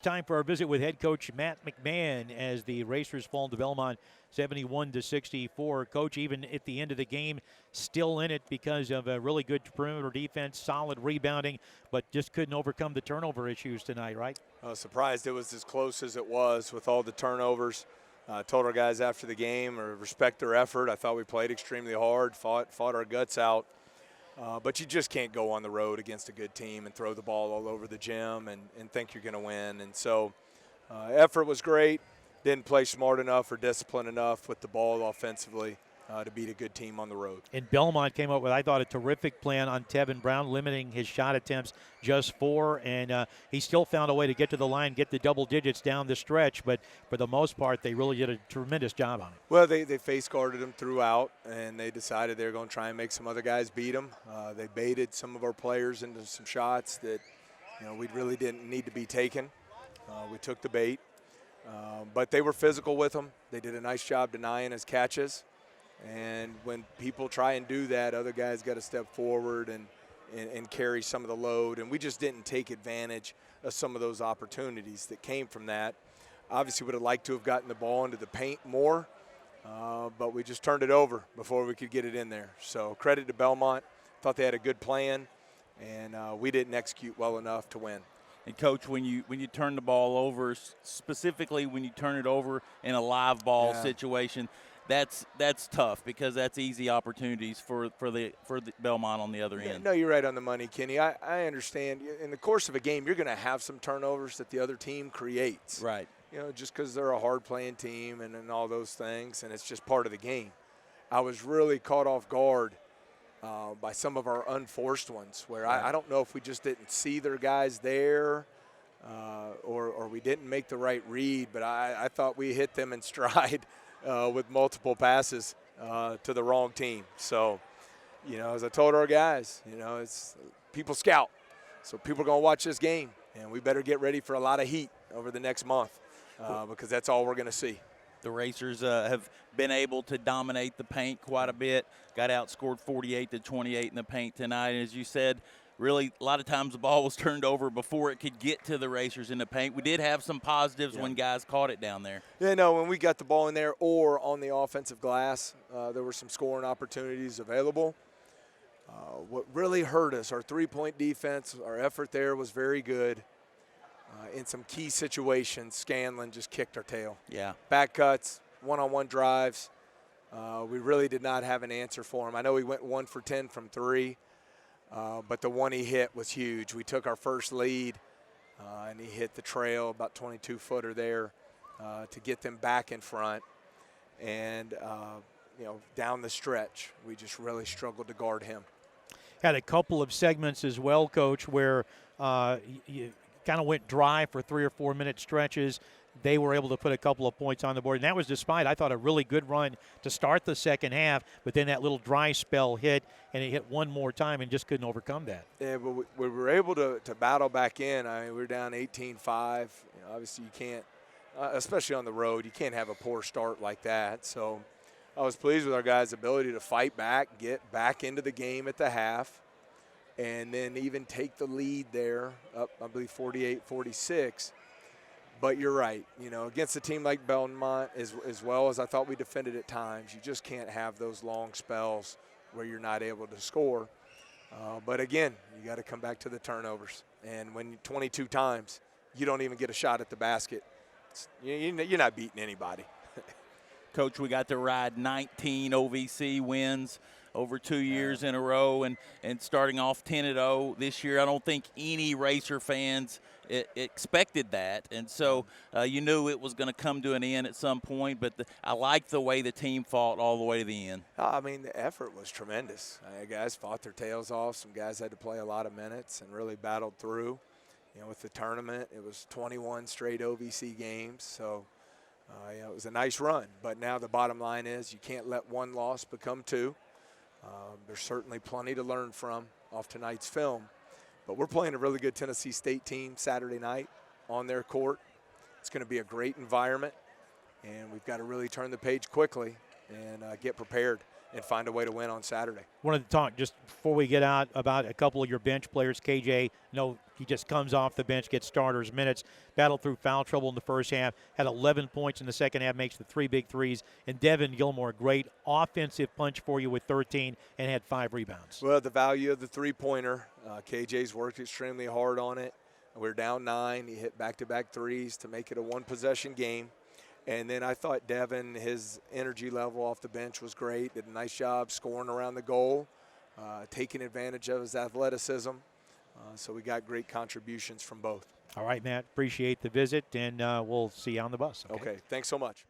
Time for our visit with head coach Matt McMahon as the Racers fall to Belmont 71-64. Coach, even at the end of the game, still in it because of a really good perimeter defense, solid rebounding, but just couldn't overcome the turnover issues tonight, right? I was surprised it was as close as it was with all the turnovers. Told our guys after the game, respect their effort. I thought we played extremely hard, fought our guts out. But you just can't go on the road against a good team and throw the ball all over the gym and think you're going to win. And so effort was great. Didn't play smart enough or disciplined enough with the ball offensively to beat a good team on the road. And Belmont came up with, I thought, a terrific plan on Tevin Brown, limiting his shot attempts just 4. And he still found a way to get to the line, get the double digits down the stretch. But for the most part, they really did a tremendous job on it. Well, they face guarded him throughout, and they decided they were going to try and make some other guys beat him. They baited some of our players into some shots that, we really didn't need to be taken. We took the bait. But they were physical with him. They did a nice job denying his catches. And when people try and do that, other guys got to step forward and carry some of the load. And we just didn't take advantage of some of those opportunities that came from that. Obviously would have liked to have gotten the ball into the paint more, but we just turned it over before we could get it in there. So credit to Belmont. Thought they had a good plan, and we didn't execute well enough to win. And, Coach, when you turn the ball over, specifically when you turn it over in a live ball situation, that's tough because that's easy opportunities for the Belmont on the other end. No, you're right on the money, Kenny. I understand. In the course of a game, you're going to have some turnovers that the other team creates. Right. Just because they're a hard-playing team and all those things, and it's just part of the game. I was really caught off guard by some of our unforced ones where I don't know if we just didn't see their guys there or we didn't make the right read, but I thought we hit them in stride with multiple passes to the wrong team. So, as I told our guys, it's people scout. So people are going to watch this game, and we better get ready for a lot of heat over the next month because that's all we're going to see. The Racers have been able to dominate the paint quite a bit, got outscored 48-28 in the paint tonight. And as you said, really a lot of times the ball was turned over before it could get to the Racers in the paint. We did have some positives when guys caught it down there. Yeah, no, when we got the ball in there or on the offensive glass, there were some scoring opportunities available. What really hurt us, our three-point defense, our effort there was very good. In some key situations, Scanlon just kicked our tail. Yeah. Back cuts, one-on-one drives. We really did not have an answer for him. I know he went 1 for 10 from 3, but the one he hit was huge. We took our first lead, and he hit the trail, about 22-footer there, to get them back in front. And, down the stretch, we just really struggled to guard him. Had a couple of segments as well, Coach, where you kind of went dry for 3 or 4 minute stretches. They were able to put a couple of points on the board, and that was despite, I thought, a really good run to start the second half, but then that little dry spell hit, and it hit one more time and just couldn't overcome that. Yeah, but we were able to battle back in. I mean, we were down 18-5. Obviously, you can't, especially on the road, you can't have a poor start like that. So I was pleased with our guys' ability to fight back, get back into the game at the half, and then even take the lead there up, I believe, 48-46. But you're right, against a team like Belmont, as well as I thought we defended at times, you just can't have those long spells where you're not able to score. But again, you got to come back to the turnovers. And when 22 times, you don't even get a shot at the basket, you're not beating anybody. Coach, we got to ride 19 OVC wins over 2 years in a row and starting off 10-0 this year. I don't think any Racer fans expected that, and so you knew it was going to come to an end at some point, but I like the way the team fought all the way to the end. I mean, the effort was tremendous. Guys fought their tails off. Some guys had to play a lot of minutes and really battled through. With the tournament, it was 21 straight OVC games, so it was a nice run. But now the bottom line is you can't let one loss become 2. There's certainly plenty to learn from off tonight's film. But we're playing a really good Tennessee State team Saturday night on their court. It's going to be a great environment, and we've got to really turn the page quickly and get prepared. and find a way to win on Saturday. Wanted to talk just before we get out about a couple of your bench players. KJ, he just comes off the bench, gets starters minutes, battled through foul trouble in the first half, had 11 points in the second half, makes the 3 big threes. And Devin Gilmore, great offensive punch for you with 13 and had 5 rebounds. Well, the value of the three-pointer, KJ's worked extremely hard on it. We're down 9. He hit back-to-back threes to make it a one-possession game. And then I thought Devin, his energy level off the bench was great. Did a nice job scoring around the goal, taking advantage of his athleticism. So we got great contributions from both. All right, Matt, appreciate the visit, and we'll see you on the bus. Okay, thanks so much.